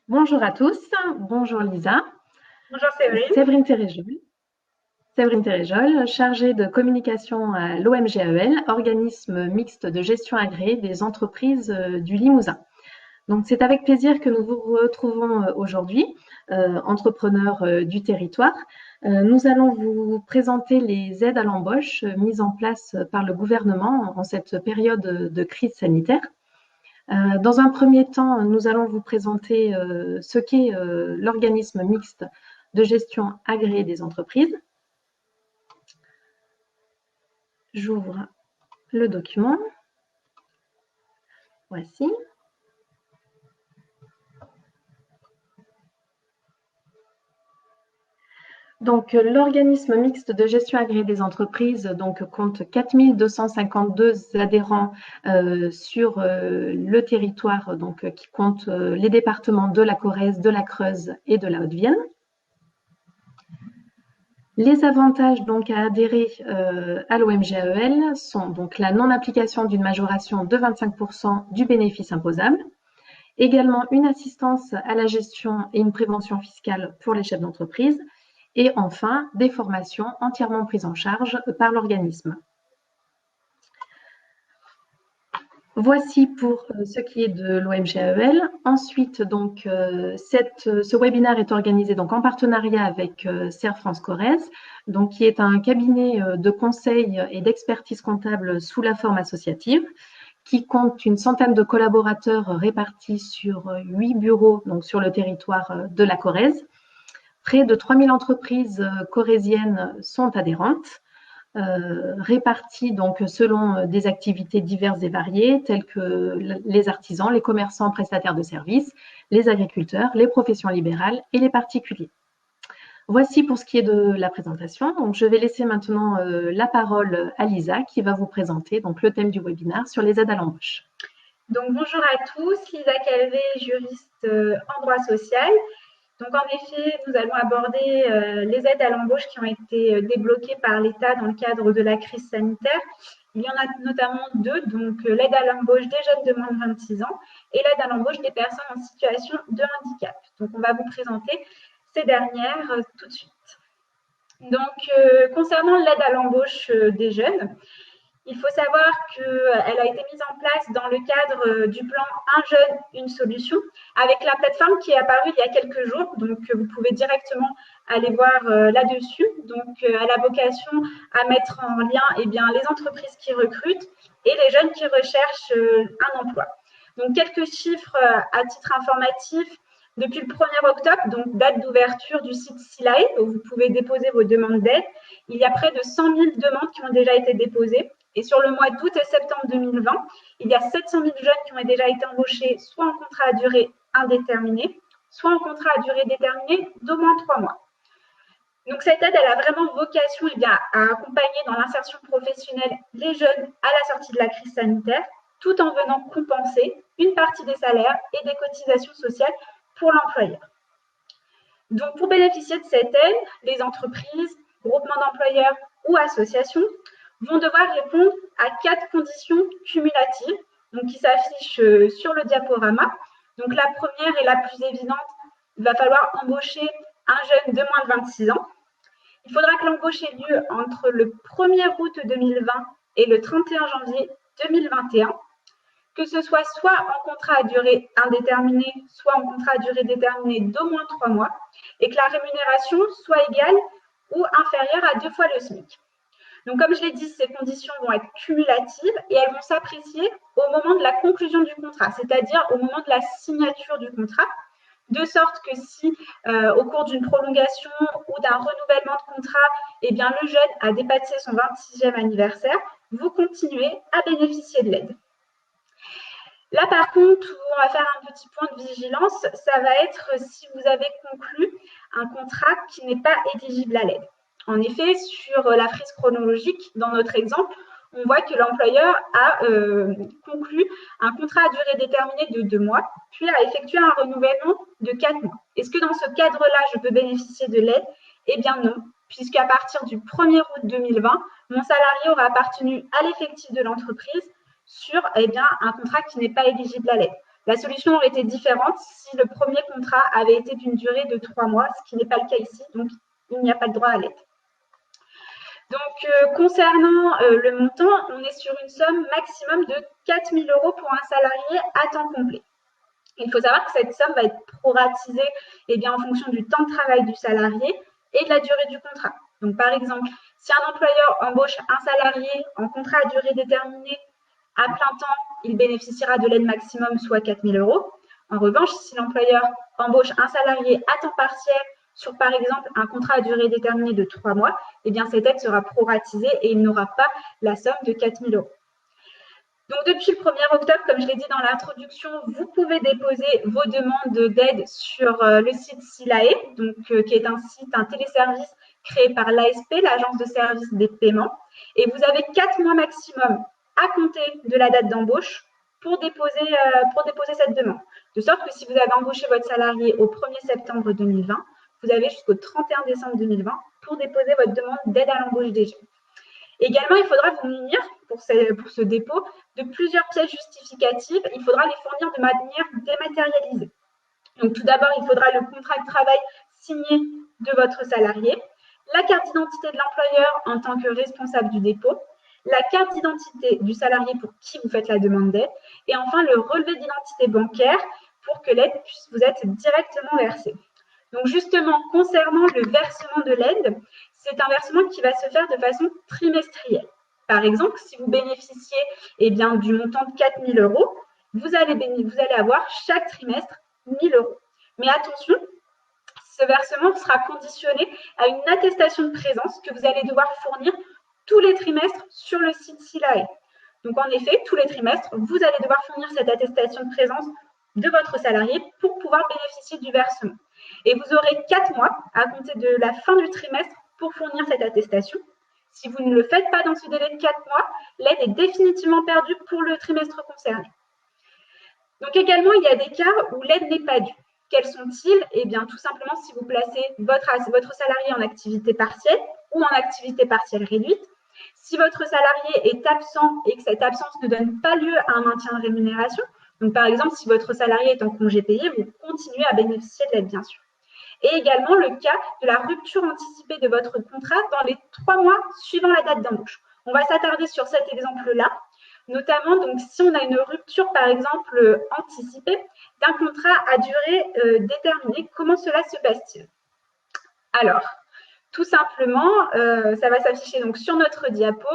Bonjour à tous, bonjour Lisa. Bonjour Séverine. Séverine Téréjol, chargée de communication à l'OMGAEL, organisme mixte de gestion agréé des entreprises du Limousin. Donc c'est avec plaisir que nous vous retrouvons aujourd'hui, entrepreneurs du territoire. Nous allons vous présenter les aides à l'embauche mises en place par le gouvernement en cette période de crise sanitaire. Dans un premier temps, nous allons vous présenter ce qu'est l'organisme mixte de gestion agréé des entreprises. J'ouvre le document. Voici. Donc, l'organisme mixte de gestion agréé des entreprises compte 4 252 adhérents sur le territoire qui compte les départements de la Corrèze, de la Creuse et de la Haute-Vienne. Les avantages à adhérer à l'OMGAEL sont donc la non-application d'une majoration de 25% du bénéfice imposable, également une assistance à la gestion et une prévention fiscale pour les chefs d'entreprise, et enfin des formations entièrement prises en charge par l'organisme. Voici pour ce qui est de l'OMGAEL. Ensuite, ce webinaire est organisé en partenariat avec Serre France Corrèze, qui est un cabinet de conseil et d'expertise comptable sous la forme associative, qui compte une centaine de collaborateurs répartis sur 8 bureaux sur le territoire de la Corrèze. Près de 3000 entreprises corréziennes sont adhérentes. Répartis selon des activités diverses et variées telles que les artisans, les commerçants prestataires de services, les agriculteurs, les professions libérales et les particuliers. Voici pour ce qui est de la présentation. Donc, je vais laisser maintenant la parole à Lisa qui va vous présenter le thème du webinaire sur les aides à l'embauche. Donc, bonjour à tous, Lisa Calvé, juriste en droit social. Donc, en effet, nous allons aborder les aides à l'embauche qui ont été débloquées par l'État dans le cadre de la crise sanitaire. Il y en a notamment deux, l'aide à l'embauche des jeunes de moins de 26 ans et l'aide à l'embauche des personnes en situation de handicap. Donc, on va vous présenter ces dernières tout de suite. Donc, concernant l'aide à l'embauche des jeunes, il faut savoir qu'elle a été mise en place dans le cadre du plan Un jeune, une solution, avec la plateforme qui est apparue il y a quelques jours. Donc, vous pouvez directement aller voir là-dessus. Donc, elle a vocation à mettre en lien les entreprises qui recrutent et les jeunes qui recherchent un emploi. Donc, quelques chiffres à titre informatif. Depuis le 1er octobre, date d'ouverture du site SILAE, où vous pouvez déposer vos demandes d'aide, il y a près de 100 000 demandes qui ont déjà été déposées. Et sur le mois d'août et septembre 2020, il y a 700 000 jeunes qui ont déjà été embauchés soit en contrat à durée indéterminée, soit en contrat à durée déterminée d'au moins 3 mois. Donc, cette aide, elle a vraiment vocation à accompagner dans l'insertion professionnelle les jeunes à la sortie de la crise sanitaire, tout en venant compenser une partie des salaires et des cotisations sociales pour l'employeur. Donc, pour bénéficier de cette aide, les entreprises, groupements d'employeurs ou associations vont devoir répondre à 4 conditions cumulatives qui s'affichent sur le diaporama. Donc, la première et la plus évidente, il va falloir embaucher un jeune de moins de 26 ans. Il faudra que l'embauche ait lieu entre le 1er août 2020 et le 31 janvier 2021, que ce soit en contrat à durée indéterminée, soit en contrat à durée déterminée d'au moins 3 mois, et que la rémunération soit égale ou inférieure à 2 fois le SMIC. Donc, comme je l'ai dit, ces conditions vont être cumulatives et elles vont s'apprécier au moment de la conclusion du contrat, c'est-à-dire au moment de la signature du contrat, de sorte que si, au cours d'une prolongation ou d'un renouvellement de contrat, le jeune a dépassé son 26e anniversaire, vous continuez à bénéficier de l'aide. Là, par contre, on va faire un petit point de vigilance, ça va être si vous avez conclu un contrat qui n'est pas éligible à l'aide. En effet, sur la frise chronologique, dans notre exemple, on voit que l'employeur a conclu un contrat à durée déterminée de 2 mois, puis a effectué un renouvellement de 4 mois. Est-ce que dans ce cadre-là, je peux bénéficier de l'aide? Eh bien non, puisqu'à partir du 1er août 2020, mon salarié aura appartenu à l'effectif de l'entreprise sur un contrat qui n'est pas éligible à l'aide. La solution aurait été différente si le premier contrat avait été d'une durée de 3 mois, ce qui n'est pas le cas ici, donc il n'y a pas de droit à l'aide. Donc, concernant le montant, on est sur une somme maximum de 4 000 € pour un salarié à temps complet. Il faut savoir que cette somme va être proratisée en fonction du temps de travail du salarié et de la durée du contrat. Donc, par exemple, si un employeur embauche un salarié en contrat à durée déterminée à plein temps, il bénéficiera de l'aide maximum, soit 4 000 €. En revanche, si l'employeur embauche un salarié à temps partiel sur, par exemple, un contrat à durée déterminée de 3 mois, cette aide sera proratisée et il n'aura pas la somme de 4 000 €. Donc, depuis le 1er octobre, comme je l'ai dit dans l'introduction, vous pouvez déposer vos demandes d'aide sur le site SILAE, qui est un téléservice créé par l'ASP, l'Agence de services des paiements. Et vous avez 4 mois maximum à compter de la date d'embauche pour déposer cette demande. De sorte que si vous avez embauché votre salarié au 1er septembre 2020, vous avez jusqu'au 31 décembre 2020 pour déposer votre demande d'aide à l'embauche des jeunes. Également, il faudra vous munir pour ce dépôt de plusieurs pièces justificatives. Il faudra les fournir de manière dématérialisée. Donc, tout d'abord, il faudra le contrat de travail signé de votre salarié, la carte d'identité de l'employeur en tant que responsable du dépôt, la carte d'identité du salarié pour qui vous faites la demande d'aide, et enfin le relevé d'identité bancaire pour que l'aide puisse vous être directement versée. Donc justement, concernant le versement de l'aide, c'est un versement qui va se faire de façon trimestrielle. Par exemple, si vous bénéficiez du montant de 4 000 €, vous allez avoir chaque trimestre 1 000 €. Mais attention, ce versement sera conditionné à une attestation de présence que vous allez devoir fournir tous les trimestres sur le site SILAE. Donc en effet, tous les trimestres, vous allez devoir fournir cette attestation de présence de votre salarié pour pouvoir bénéficier du versement. Et vous aurez 4 mois à compter de la fin du trimestre pour fournir cette attestation. Si vous ne le faites pas dans ce délai de 4 mois, l'aide est définitivement perdue pour le trimestre concerné. Donc également, il y a des cas où l'aide n'est pas due. Quels sont-ils? Tout simplement, si vous placez votre salarié en activité partielle ou en activité partielle réduite, si votre salarié est absent et que cette absence ne donne pas lieu à un maintien de rémunération, donc par exemple, si votre salarié est en congé payé, vous continuez à bénéficier de l'aide, bien sûr. Et également le cas de la rupture anticipée de votre contrat dans les 3 mois suivant la date d'embauche. On va s'attarder sur cet exemple-là, notamment donc, si on a une rupture, par exemple, anticipée d'un contrat à durée déterminée. Comment cela se passe-t-il? Alors, tout simplement, ça va s'afficher donc sur notre diapo.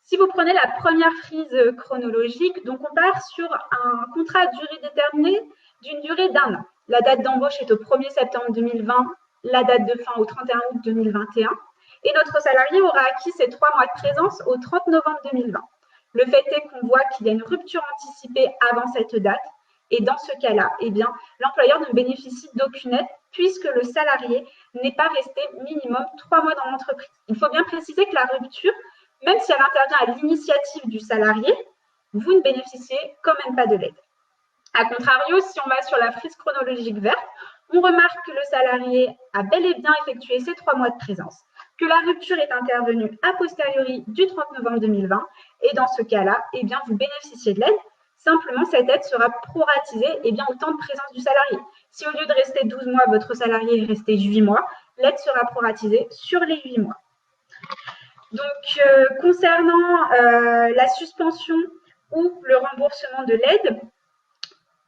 Si vous prenez la première frise chronologique, donc on part sur un contrat à durée déterminée d'une durée d'1 an. La date d'embauche est au 1er septembre 2020, la date de fin au 31 août 2021, et notre salarié aura acquis ses 3 mois de présence au 30 novembre 2020. Le fait est qu'on voit qu'il y a une rupture anticipée avant cette date, et dans ce cas-là, l'employeur ne bénéficie d'aucune aide puisque le salarié n'est pas resté minimum 3 mois dans l'entreprise. Il faut bien préciser que la rupture, même si elle intervient à l'initiative du salarié, vous ne bénéficiez quand même pas de l'aide. A contrario, si on va sur la frise chronologique verte, on remarque que le salarié a bel et bien effectué ses 3 mois de présence, que la rupture est intervenue a posteriori du 30 novembre 2020, et dans ce cas-là, vous bénéficiez de l'aide. Simplement, cette aide sera proratisée au temps de présence du salarié. Si au lieu de rester 12 mois, votre salarié est resté 8 mois, l'aide sera proratisée sur les 8 mois. Donc, concernant la suspension ou le remboursement de l'aide,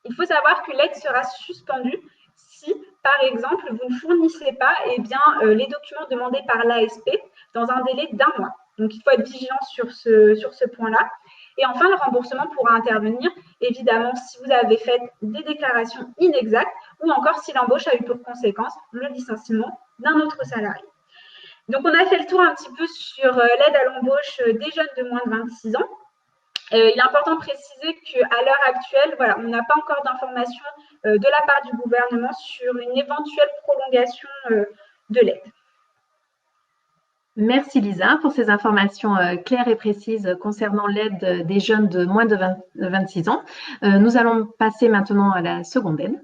il faut savoir que l'aide sera suspendue si, par exemple, vous ne fournissez pas les documents demandés par l'ASP dans un délai d'1 mois. Donc, il faut être vigilant sur ce point-là. Et enfin, le remboursement pourra intervenir, évidemment, si vous avez fait des déclarations inexactes ou encore si l'embauche a eu pour conséquence le licenciement d'un autre salarié. Donc, on a fait le tour un petit peu sur l'aide à l'embauche des jeunes de moins de 26 ans. Il est important de préciser qu'à l'heure actuelle, on n'a pas encore d'informations de la part du gouvernement sur une éventuelle prolongation de l'aide. Merci Lisa pour ces informations claires et précises concernant l'aide des jeunes de moins de 26 ans. Nous allons passer maintenant à la seconde aide.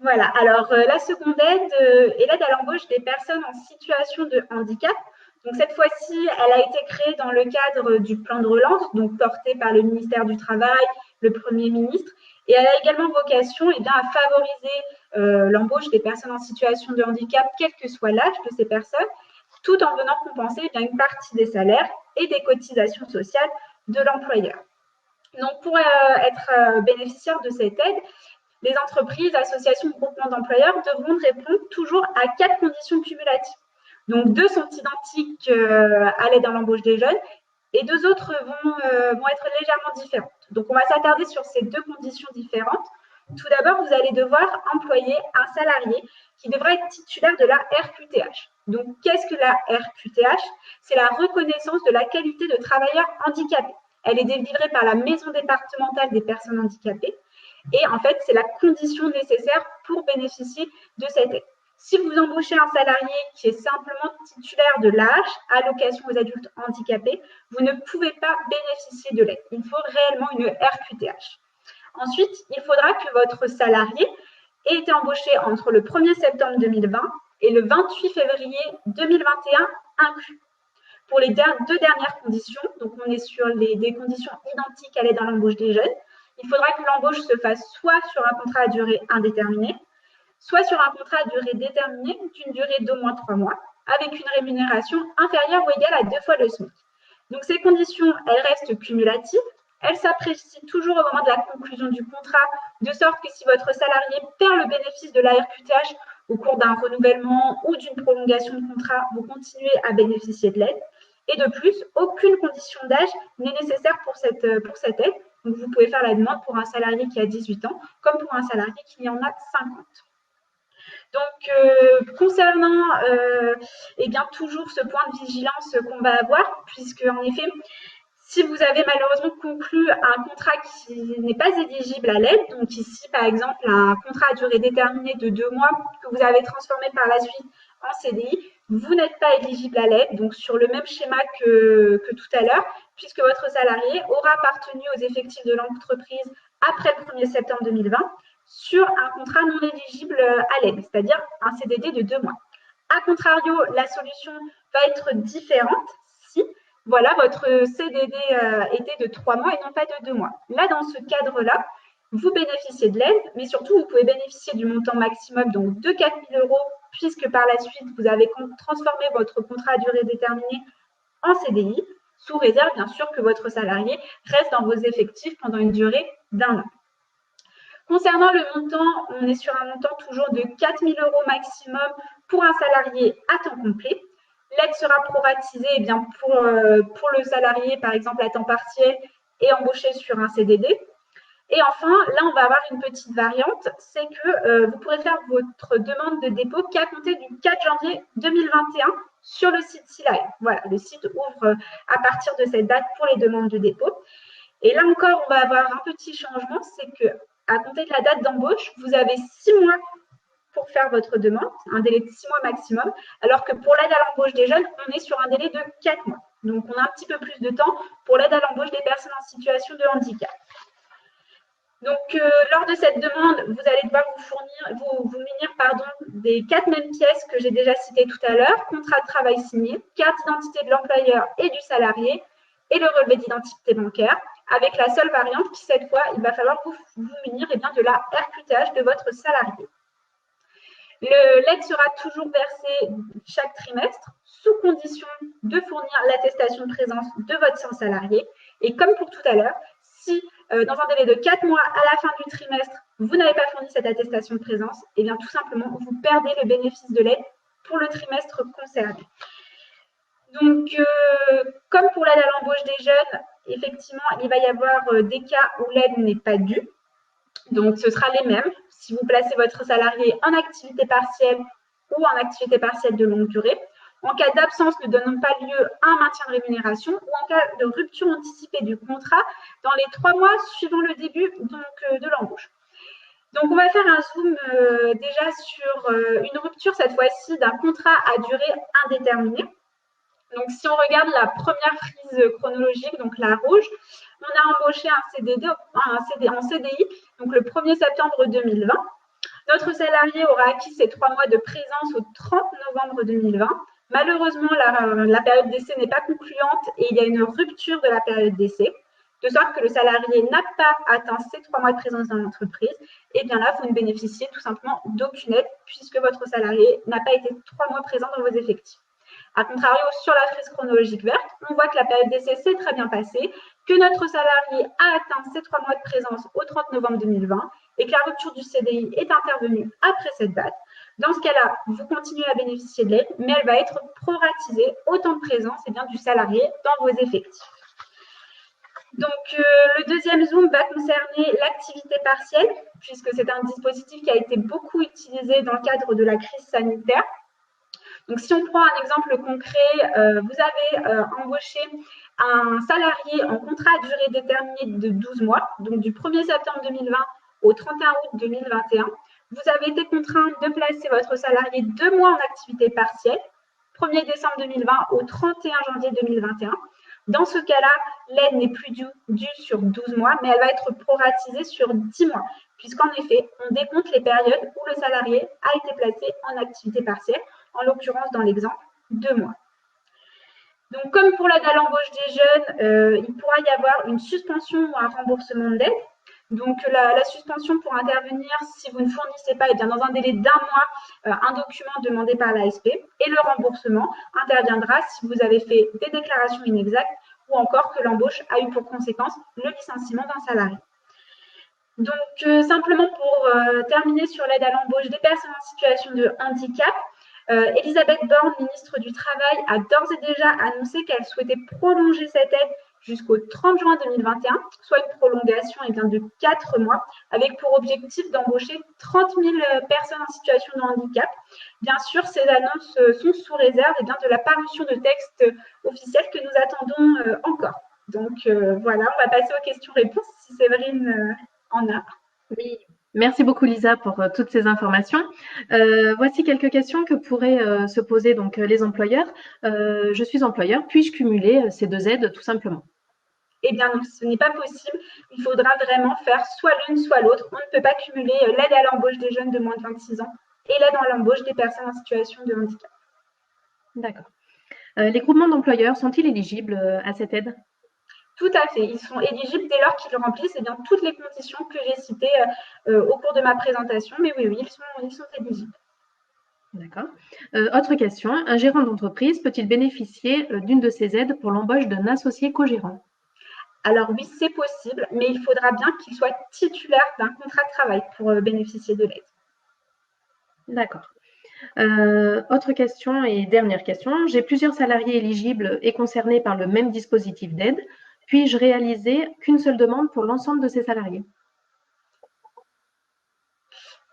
Voilà, alors la seconde aide est l'aide à l'embauche des personnes en situation de handicap, Donc cette fois-ci, elle a été créée dans le cadre du plan de relance, donc porté par le ministère du Travail, le Premier ministre, et elle a également vocation à favoriser l'embauche des personnes en situation de handicap, quel que soit l'âge de ces personnes, tout en venant compenser une partie des salaires et des cotisations sociales de l'employeur. Donc pour être bénéficiaire de cette aide, les entreprises, associations, groupements d'employeurs devront répondre toujours à 4 conditions cumulatives. Donc 2 sont identiques à l'aide à l'embauche des jeunes et 2 autres vont être légèrement différentes. Donc on va s'attarder sur ces 2 conditions différentes. Tout d'abord, vous allez devoir employer un salarié qui devra être titulaire de la RQTH. Donc qu'est-ce que la RQTH? C'est la reconnaissance de la qualité de travailleur handicapé. Elle est délivrée par la Maison départementale des personnes handicapées. Et en fait, c'est la condition nécessaire pour bénéficier de cette aide. Si vous embauchez un salarié qui est simplement titulaire de l'AH, allocation aux adultes handicapés, vous ne pouvez pas bénéficier de l'aide. Il faut réellement une RQTH. Ensuite, il faudra que votre salarié ait été embauché entre le 1er septembre 2020 et le 28 février 2021 inclus. Pour les 2 dernières conditions, donc on est sur des conditions identiques à l'aide à l'embauche des jeunes, il faudra que l'embauche se fasse soit sur un contrat à durée indéterminée, soit sur un contrat à durée déterminée d'une durée d'au moins 3 mois, avec une rémunération inférieure ou égale à 2 fois le SMIC. Donc ces conditions, elles restent cumulatives, elles s'apprécient toujours au moment de la conclusion du contrat, de sorte que si votre salarié perd le bénéfice de la RQTH au cours d'un renouvellement ou d'une prolongation de contrat, vous continuez à bénéficier de l'aide. Et de plus, aucune condition d'âge n'est nécessaire pour cette aide. Donc, vous pouvez faire la demande pour un salarié qui a 18 ans, comme pour un salarié qui en a 50. Donc, concernant toujours ce point de vigilance qu'on va avoir, puisque en effet, si vous avez malheureusement conclu un contrat qui n'est pas éligible à l'aide, donc ici par exemple un contrat à durée déterminée de 2 mois que vous avez transformé par la suite en CDI, vous n'êtes pas éligible à l'aide, donc sur le même schéma que tout à l'heure, puisque votre salarié aura appartenu aux effectifs de l'entreprise après le 1er septembre 2020 sur un contrat non éligible à l'aide, c'est-à-dire un CDD de 2 mois. A contrario, la solution va être différente si votre CDD était de 3 mois et non pas de 2 mois. Là, dans ce cadre-là, vous bénéficiez de l'aide, mais surtout, vous pouvez bénéficier du montant maximum donc de 4 000 €, puisque par la suite, vous avez transformé votre contrat à durée déterminée en CDI, sous réserve, bien sûr, que votre salarié reste dans vos effectifs pendant une durée d'1 an. Concernant le montant, on est sur un montant toujours de 4 000 € maximum pour un salarié à temps complet. L'aide sera proratisée pour le salarié, par exemple, à temps partiel et embauché sur un CDD. Et enfin, là, on va avoir une petite variante, c'est que vous pourrez faire votre demande de dépôt qu'à compter du 4 janvier 2021 sur le site SILAE. Voilà, le site ouvre à partir de cette date pour les demandes de dépôt. Et là encore, on va avoir un petit changement, c'est qu'à compter de la date d'embauche, vous avez 6 mois pour faire votre demande, un délai de 6 mois maximum, alors que pour l'aide à l'embauche des jeunes, on est sur un délai de 4 mois. Donc, on a un petit peu plus de temps pour l'aide à l'embauche des personnes en situation de handicap. Donc, lors de cette demande, vous allez devoir vous munir des 4 mêmes pièces que j'ai déjà citées tout à l'heure, contrat de travail signé, carte d'identité de l'employeur et du salarié, et le relevé d'identité bancaire, avec la seule variante qui, cette fois, il va falloir vous munir de la RQTH de votre salarié. L'aide sera toujours versée chaque trimestre, sous condition de fournir l'attestation de présence de votre salarié. Et comme pour tout à l'heure, si dans un délai de 4 mois à la fin du trimestre, vous n'avez pas fourni cette attestation de présence, tout simplement, vous perdez le bénéfice de l'aide pour le trimestre concerné. Donc, comme pour l'aide à l'embauche des jeunes, effectivement, il va y avoir des cas où l'aide n'est pas due. Donc, ce sera les mêmes. Si vous placez votre salarié en activité partielle ou en activité partielle de longue durée, en cas d'absence ne donnant pas lieu à un maintien de rémunération ou en cas de rupture anticipée du contrat dans les 3 mois suivant le début de l'embauche. Donc, on va faire un zoom déjà sur une rupture, cette fois-ci, d'un contrat à durée indéterminée. Donc, si on regarde la première frise chronologique, donc la rouge, on a embauché en CDI, donc le 1er septembre 2020. Notre salarié aura acquis ses 3 mois de présence au 30 novembre 2020. Malheureusement, la période d'essai n'est pas concluante et il y a une rupture de la période d'essai, de sorte que le salarié n'a pas atteint ses 3 mois de présence dans l'entreprise, et bien là, vous ne bénéficiez tout simplement d'aucune aide puisque votre salarié n'a pas été 3 mois présent dans vos effectifs. A contrario, sur la frise chronologique verte, on voit que la période d'essai s'est très bien passée, que notre salarié a atteint ses 3 mois de présence au 30 novembre 2020 et que la rupture du CDI est intervenue après cette date. Dans ce cas-là, vous continuez à bénéficier de l'aide, mais elle va être proratisée au temps de présence du salarié dans vos effectifs. Donc, le deuxième zoom va concerner l'activité partielle, puisque c'est un dispositif qui a été beaucoup utilisé dans le cadre de la crise sanitaire. Donc, si on prend un exemple concret, vous avez embauché un salarié en contrat à durée déterminée de 12 mois, donc du 1er septembre 2020 au 31 août 2021. Vous avez été contraint de placer votre salarié 2 mois en activité partielle, 1er décembre 2020 au 31 janvier 2021. Dans ce cas-là, l'aide n'est plus due sur 12 mois, mais elle va être proratisée sur 10 mois, puisqu'en effet, on décompte les périodes où le salarié a été placé en activité partielle, en l'occurrence dans l'exemple, 2 mois. Donc, comme pour l'aide à l'embauche des jeunes, il pourra y avoir une suspension ou un remboursement d'aide. Donc, la suspension pourra intervenir si vous ne fournissez pas, dans un délai d'1 mois, un document demandé par l'ASP. Et le remboursement interviendra si vous avez fait des déclarations inexactes ou encore que l'embauche a eu pour conséquence le licenciement d'un salarié. Donc, simplement pour terminer sur l'aide à l'embauche des personnes en situation de handicap, Elisabeth Borne, ministre du Travail, a d'ores et déjà annoncé qu'elle souhaitait prolonger cette aide jusqu'au 30 juin 2021, soit une prolongation de 4 mois, avec pour objectif d'embaucher 30 000 personnes en situation de handicap. Bien sûr, ces annonces sont sous réserve de la parution de textes officiels que nous attendons encore. Donc voilà, on va passer aux questions-réponses si Séverine en a. Oui. Merci beaucoup Lisa pour toutes ces informations. Voici quelques questions que pourraient se poser donc les employeurs. Je suis employeur, puis-je cumuler ces deux aides tout simplement? Eh bien non, ce n'est pas possible. Il faudra vraiment faire soit l'une, soit l'autre. On ne peut pas cumuler l'aide à l'embauche des jeunes de moins de 26 ans et l'aide à l'embauche des personnes en situation de handicap. D'accord. Les groupements d'employeurs sont-ils éligibles à cette aide? Tout à fait. Ils sont éligibles dès lors qu'ils remplissent toutes les conditions que j'ai citées au cours de ma présentation. Mais oui, ils sont éligibles. D'accord. Autre question, un gérant d'entreprise peut-il bénéficier d'une de ces aides pour l'embauche d'un associé co-gérant? Alors oui, c'est possible, mais il faudra bien qu'il soit titulaire d'un contrat de travail pour bénéficier de l'aide. D'accord. Autre question et dernière question. J'ai plusieurs salariés éligibles et concernés par le même dispositif d'aide. Puis-je réaliser qu'une seule demande pour l'ensemble de ces salariés?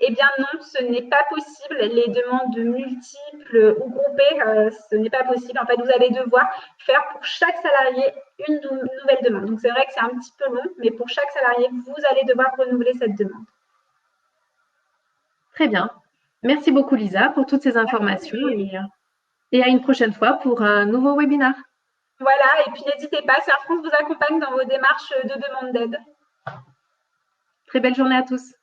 Eh bien non, ce n'est pas possible. Les demandes multiples ou groupées, ce n'est pas possible. En fait, vous allez devoir faire pour chaque salarié une nouvelle demande. Donc c'est vrai que c'est un petit peu long, mais pour chaque salarié, vous allez devoir renouveler cette demande. Très bien. Merci beaucoup Lisa pour toutes ces informations et à une prochaine fois pour un nouveau webinaire. Voilà, et puis n'hésitez pas, Serre France vous accompagne dans vos démarches de demande d'aide. Très belle journée à tous.